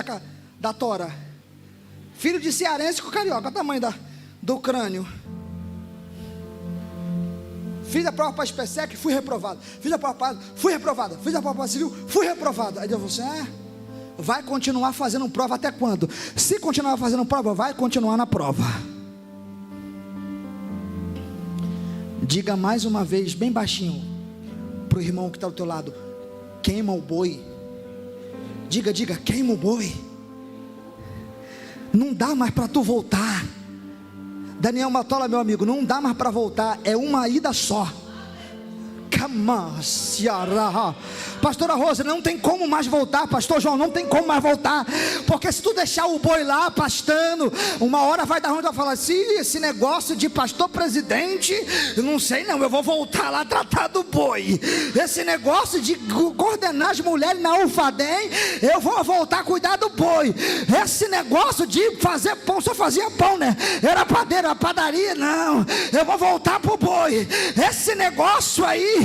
da tora. Filho de cearense com carioca, o tamanho do crânio. Fiz a prova para a SpaceX, fui reprovado. Fiz a prova, fui reprovada. Fiz a prova para a civil, fui reprovada. Aí Deus falou assim: vai continuar fazendo prova até quando? Se continuar fazendo prova, vai continuar na prova. Diga mais uma vez, bem baixinho, para o irmão que está do teu lado: queima o boi. Diga, queima o boi. Não dá mais para tu voltar. Daniel Matola, meu amigo, não dá mais para voltar, é uma ida só. Pastora Rosa, não tem como mais voltar. Pastor João, não tem como mais voltar, porque se tu deixar o boi lá pastando, uma hora vai dar ruim. Tu vai falar assim: esse negócio de pastor presidente, eu não sei não, eu vou voltar lá tratar do boi. Esse negócio de coordenar as mulheres na Ufadem, eu vou voltar a cuidar do boi. Esse negócio de fazer pão, só fazia pão, né? Era padeira, padaria, não, eu vou voltar pro boi. Esse negócio aí,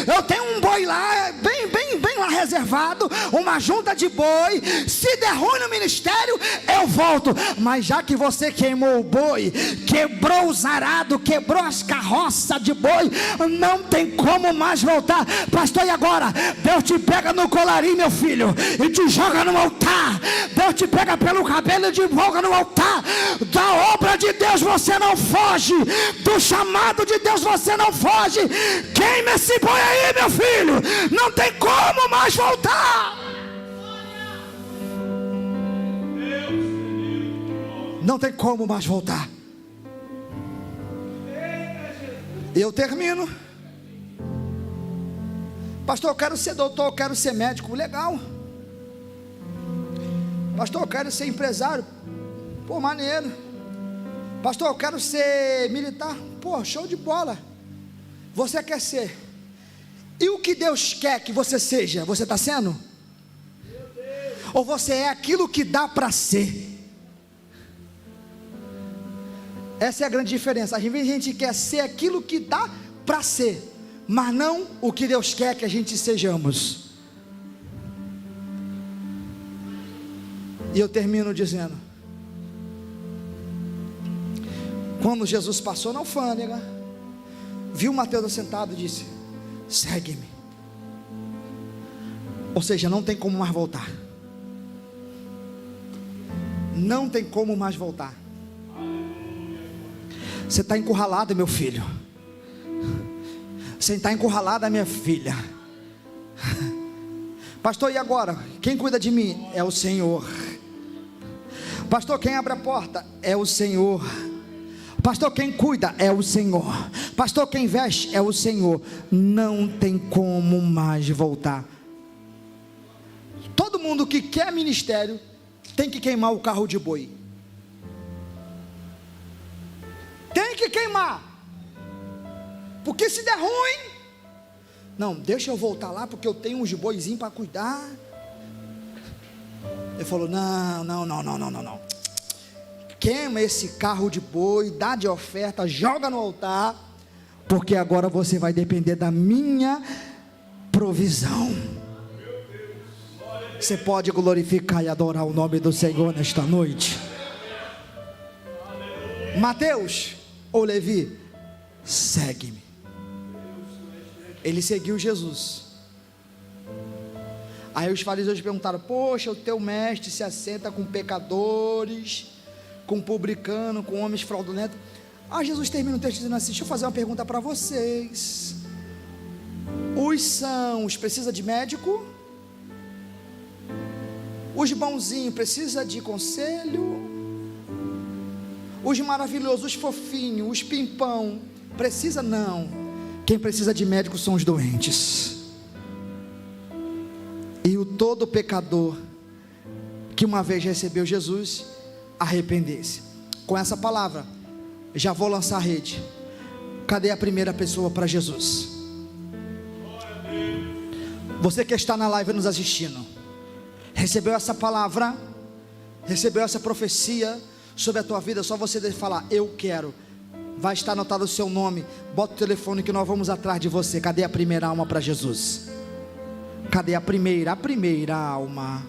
eu tenho um boi lá, bem lá reservado, uma junta de boi. Se der ruim no ministério, eu volto. Mas já que você queimou o boi, quebrou os arados, quebrou as carroças de boi, não tem como mais voltar. Pastor, e agora? Deus te pega no colarinho, meu filho, e te joga no altar. Deus te pega pelo cabelo e te joga no altar. Da obra de Deus você não foge, do chamado de Deus você não foge. Queima esse boi aí, meu filho, não tem como mais voltar. Não tem como mais voltar. Eu termino. Pastor, eu quero ser doutor, eu quero ser médico. Legal. Pastor, eu quero ser empresário. Pô, maneiro. Pastor, eu quero ser militar. Pô, show de bola. Você quer ser. E o que Deus quer que você seja, você está sendo? Ou você é aquilo que dá para ser? Essa é a grande diferença. Às vezes a gente quer ser aquilo que dá para ser, mas não o que Deus quer que a gente sejamos. E eu termino dizendo: quando Jesus passou na alfândega, viu Mateus sentado e disse: segue-me. Ou seja, não tem como mais voltar. Não tem como mais voltar. Você está encurralado, meu filho. Você está encurralada, minha filha. Pastor, e agora? Quem cuida de mim? É o Senhor. Pastor, quem abre a porta? É o Senhor. Pastor, quem cuida? É o Senhor. Pastor, quem veste? É o Senhor. Não tem como mais voltar. Todo mundo que quer ministério tem que queimar o carro de boi. Tem que queimar. Porque se der ruim, não, deixa eu voltar lá porque eu tenho uns boizinhos para cuidar. Ele falou: não. Queima esse carro de boi, dá de oferta, joga no altar, porque agora você vai depender da minha provisão. Você pode glorificar e adorar o nome do Senhor nesta noite. Mateus ou Levi, segue-me. Ele seguiu Jesus. Aí os fariseus perguntaram: poxa, o teu mestre se assenta com pecadores, com publicano, com homens fraudulentos. Jesus termina o texto dizendo assim: deixa eu fazer uma pergunta para vocês. Os sãos precisa de médico? Os bonzinhos precisa de conselho? Os maravilhosos, os fofinhos, os pimpão, precisa? Não. Quem precisa de médico são os doentes. E o todo pecador que uma vez recebeu Jesus, arrepender-se. Com essa palavra, já vou lançar a rede. Cadê a primeira pessoa para Jesus? Você que está na live nos assistindo, recebeu essa palavra, recebeu essa profecia sobre a tua vida? Só você deve falar: eu quero. Vai estar anotado o seu nome. Bota o telefone que nós vamos atrás de você. Cadê a primeira alma para Jesus? Cadê a primeira alma?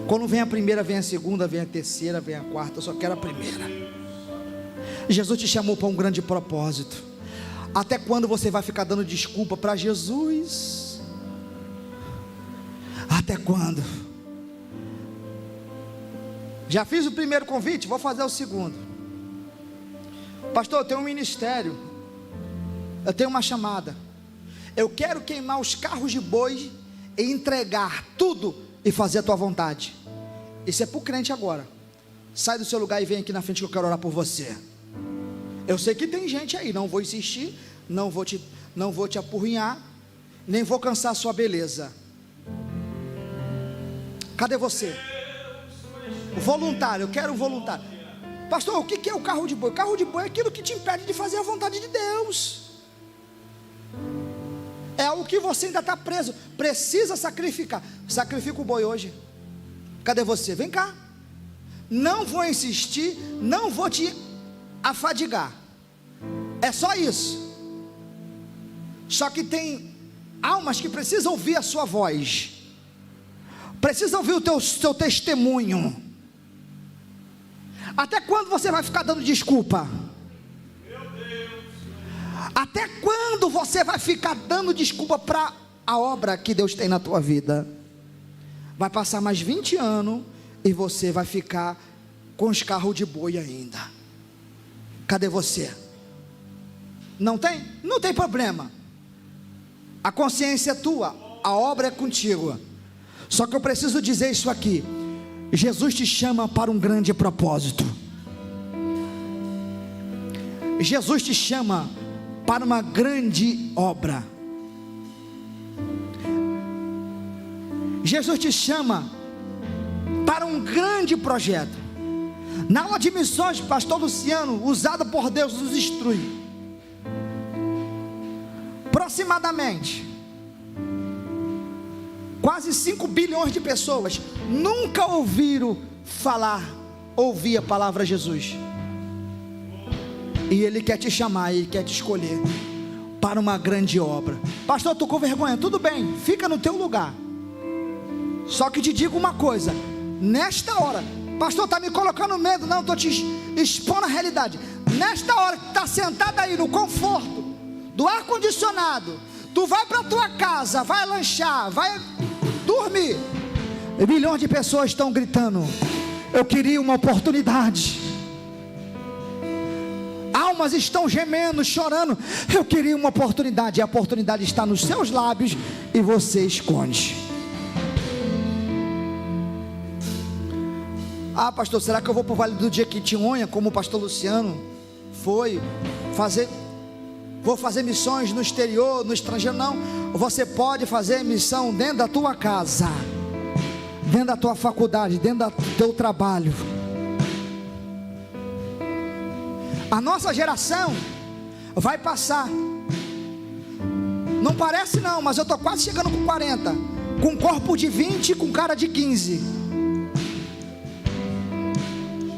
Quando vem a primeira, vem a segunda, vem a terceira, vem a quarta. Eu só quero a primeira. Jesus te chamou para um grande propósito. Até quando você vai ficar dando desculpa para Jesus? Até quando? Já fiz o primeiro convite, vou fazer o segundo. Pastor, eu tenho um ministério, eu tenho uma chamada. Eu quero queimar os carros de boi e entregar tudo e fazer a tua vontade. Isso é para o crente agora. Sai do seu lugar e vem aqui na frente que eu quero orar por você. Eu sei que tem gente aí, não vou insistir, não vou te apurrinhar, nem vou cansar a sua beleza. Cadê você? O voluntário, eu quero um voluntário. Pastor, o que é o carro de boi? O carro de boi é aquilo que te impede de fazer a vontade de Deus. É algo que você ainda está preso, precisa sacrificar. Sacrifica o boi hoje. Cadê você? Vem cá. Não vou insistir, não vou te afadigar. É só isso. Só que tem almas que precisam ouvir a sua voz, precisam ouvir o seu testemunho. Até quando você vai ficar dando desculpa? Até quando você vai ficar dando desculpa para a obra que Deus tem na tua vida? Vai passar mais 20 anos e você vai ficar com os carros de boi ainda. Cadê você? Não tem? Não tem problema. A consciência é tua, a obra é contigo. Só que eu preciso dizer isso aqui: Jesus te chama para um grande propósito. Jesus te chama para uma grande obra. Jesus te chama para um grande projeto. Na aula de missões, pastor Luciano, usado por Deus, nos instrui. Aproximadamente quase 5 bilhões de pessoas nunca ouviram ouvir a palavra Jesus. E Ele quer te chamar, Ele quer te escolher para uma grande obra. Pastor, eu estou com vergonha. Tudo bem, fica no teu lugar. Só que te digo uma coisa, nesta hora, pastor, está me colocando medo. Não, estou te expondo a realidade. Nesta hora que está sentado aí no conforto do ar-condicionado, tu vai para a tua casa, vai lanchar, vai dormir, e milhões de pessoas estão gritando: eu queria uma oportunidade. Almas estão gemendo, chorando: eu queria uma oportunidade. E a oportunidade está nos seus lábios e você esconde. Ah, pastor, será que eu vou para o Vale do Jequitinhonha, como o pastor Luciano foi fazer? Vou fazer missões no exterior, no estrangeiro? Não, você pode fazer missão dentro da tua casa, dentro da tua faculdade, dentro do teu trabalho. A nossa geração vai passar, não parece não, mas eu estou quase chegando com 40, com corpo de 20, com cara de 15,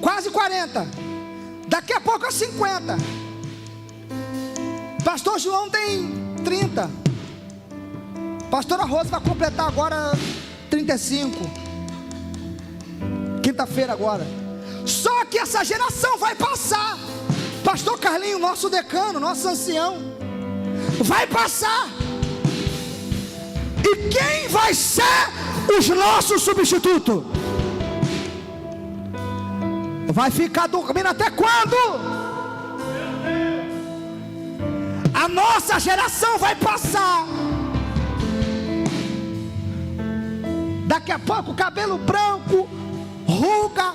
quase 40, daqui a pouco é 50. Pastor João tem 30, pastora Rosa vai completar agora 35, quinta-feira agora. Só que essa geração vai passar. Pastor Carlinho, nosso decano, nosso ancião, vai passar. E quem vai ser os nossos substitutos? Vai ficar dormindo até quando? A nossa geração vai passar. Daqui a pouco cabelo branco, ruga,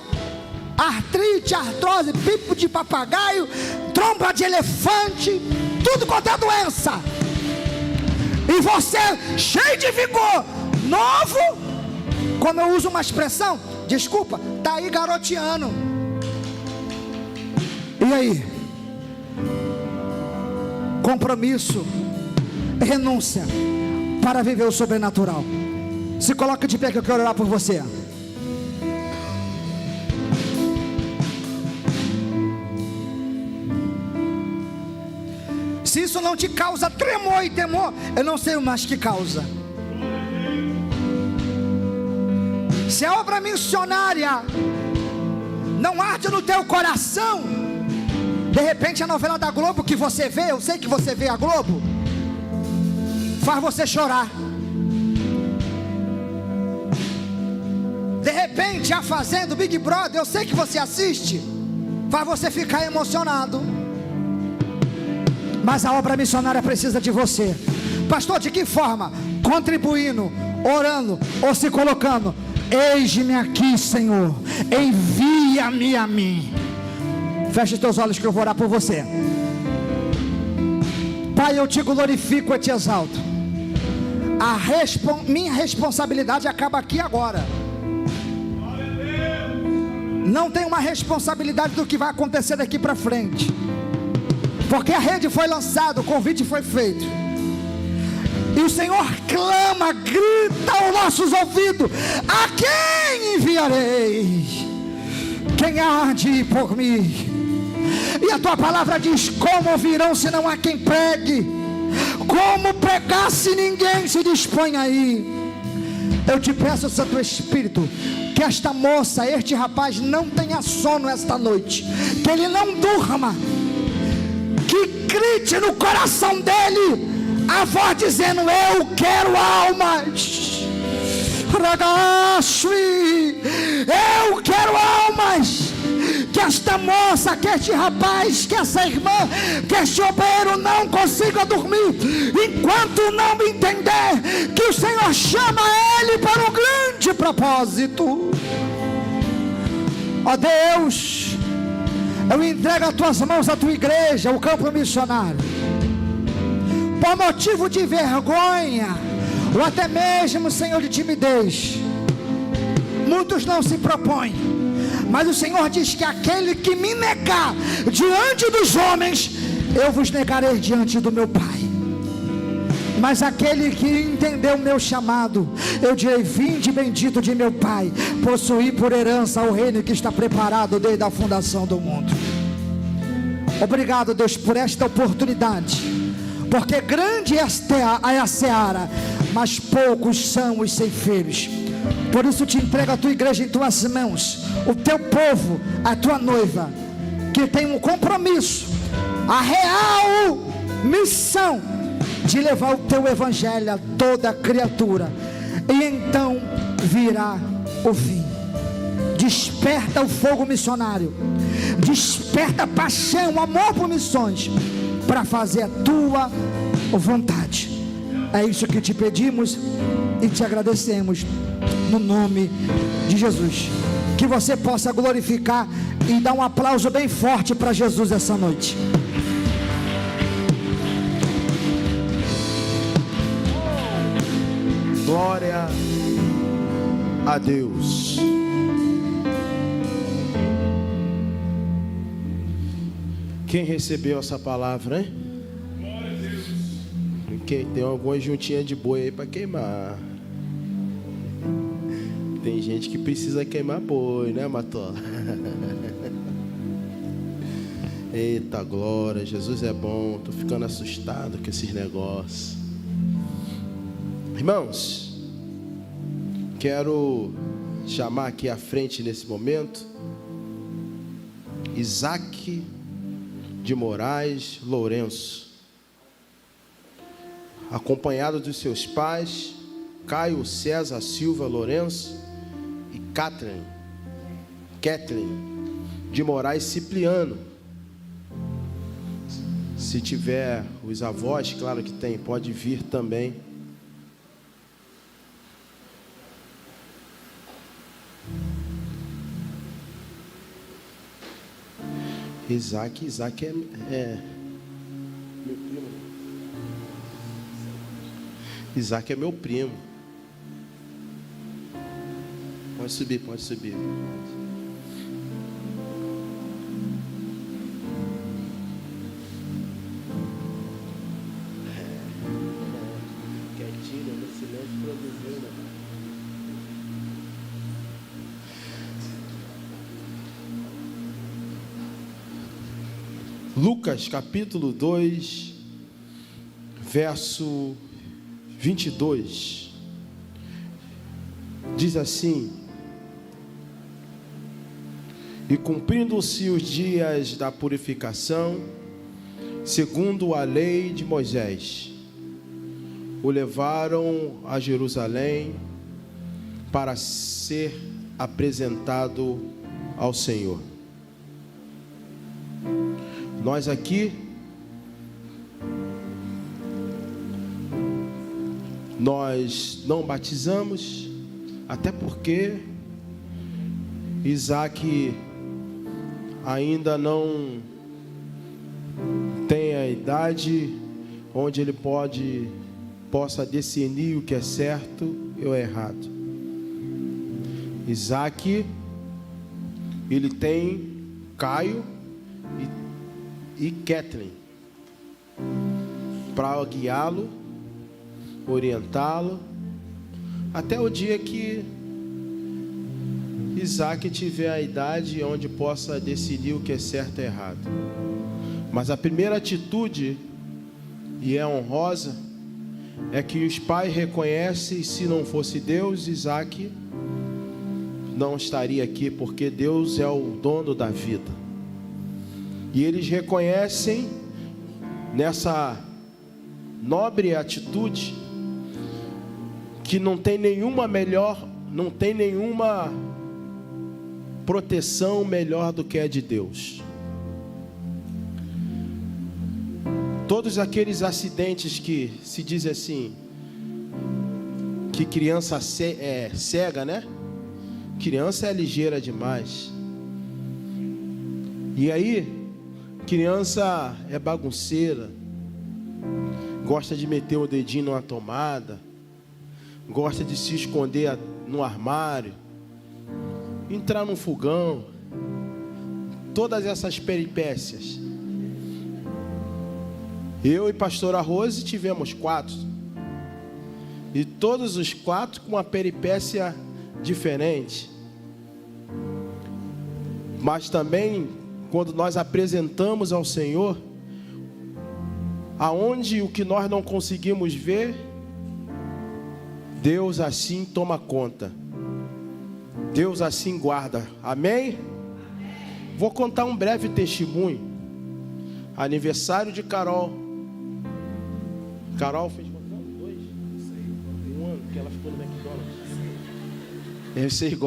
artrite, artrose, pipo de papagaio, tromba de elefante, tudo quanto é doença. E você cheio de vigor, novo, como eu uso uma expressão, desculpa, tá aí garoteando. E aí? Compromisso, renúncia para viver o sobrenatural. Se coloca de pé que eu quero orar por você. Se isso não te causa tremor e temor, eu não sei o mais que causa. Se a obra missionária não arde no teu coração, de repente a novela da Globo que você vê, eu sei que você vê a Globo, faz você chorar. De repente a Fazenda, o Big Brother, eu sei que você assiste, faz você ficar emocionado. Mas a obra missionária precisa de você. Pastor, de que forma? Contribuindo, orando ou se colocando: eis-me aqui, Senhor, envia-me a mim. Feche os teus olhos que eu vou orar por você. Pai, eu te glorifico e te exalto. Minha responsabilidade acaba aqui agora. Não tenho uma responsabilidade do que vai acontecer daqui para frente, porque a rede foi lançada, o convite foi feito, e o Senhor clama, grita aos nossos ouvidos: a quem enviarei? Quem há de ir por mim? E a tua palavra diz: como ouvirão se não há quem pregue? Como pregar se ninguém se dispõe a ir? Eu te peço, Santo Espírito, que esta moça, este rapaz não tenha sono esta noite, que ele não durma, que grite no coração dele a voz dizendo: eu quero almas, eu quero almas. Que esta moça, que este rapaz, que essa irmã, que este obreiro não consiga dormir enquanto não entender que o Senhor chama ele para um grande propósito. Ó Deus, eu entrego às tuas mãos a tua igreja, o campo missionário. Por motivo de vergonha, ou até mesmo, Senhor, de timidez, muitos não se propõem, mas o Senhor diz que aquele que me negar diante dos homens, eu vos negarei diante do meu Pai. Mas aquele que entendeu o meu chamado, eu direi: vinde bendito de meu Pai, possuir por herança o reino que está preparado desde a fundação do mundo. Obrigado, Deus, por esta oportunidade, porque grande é a seara, mas poucos são os ceifeiros. Por isso te entrego a tua igreja em tuas mãos, o teu povo, a tua noiva, que tem um compromisso, a real missão de levar o teu evangelho a toda criatura, e então virá o fim. Desperta o fogo missionário, desperta a paixão, amor por missões, para fazer a tua vontade. É isso que te pedimos e te agradecemos, no nome de Jesus. Que você possa glorificar e dar um aplauso bem forte para Jesus essa noite. Glória a Deus. Quem recebeu essa palavra, hein? Glória a Deus. Quem tem alguma juntinha de boi aí para queimar? Tem gente que precisa queimar boi, né, Mató? Eita glória, Jesus é bom. Tô ficando assustado com esses negócios. Irmãos, quero chamar aqui à frente nesse momento Isaac de Moraes Lourenço, acompanhado dos seus pais Caio César Silva Lourenço e Kathleen de Moraes Cipriano. Se tiver os avós, claro que tem, pode vir também. Isaac é meu primo. Isaac é meu primo. Pode subir. Quietinho, no silêncio produziu, né? Lucas capítulo 2, verso 22, diz assim: e cumprindo-se os dias da purificação, segundo a lei de Moisés, o levaram a Jerusalém para ser apresentado ao Senhor. Nós aqui, nós não batizamos, até porque Isaac ainda não tem a idade onde ele possa discernir o que é certo e o errado. Isaac, ele tem Caio e Kathleen para guiá-lo, orientá-lo, até o dia que Isaac tiver a idade onde possa decidir o que é certo e errado. Mas a primeira atitude, e é honrosa, é que os pais reconhecem, se não fosse Deus, Isaac não estaria aqui, porque Deus é o dono da vida. E eles reconhecem nessa nobre atitude que não tem nenhuma proteção melhor do que a de Deus. Todos aqueles acidentes que se diz assim, que criança é cega, né? Criança é ligeira demais. E aí, criança é bagunceira, gosta de meter o dedinho numa tomada, gosta de se esconder no armário, entrar num fogão, todas essas peripécias. Eu e pastora Rose tivemos 4, e todos os 4 com uma peripécia diferente, mas também quando nós apresentamos ao Senhor, aonde o que nós não conseguimos ver, Deus assim toma conta, Deus assim guarda, amém? Vou contar um breve testemunho. Aniversário de Carol. Carol fez quantos anos? 2? Um ano que ela ficou no McDonald's. Vocês gostam.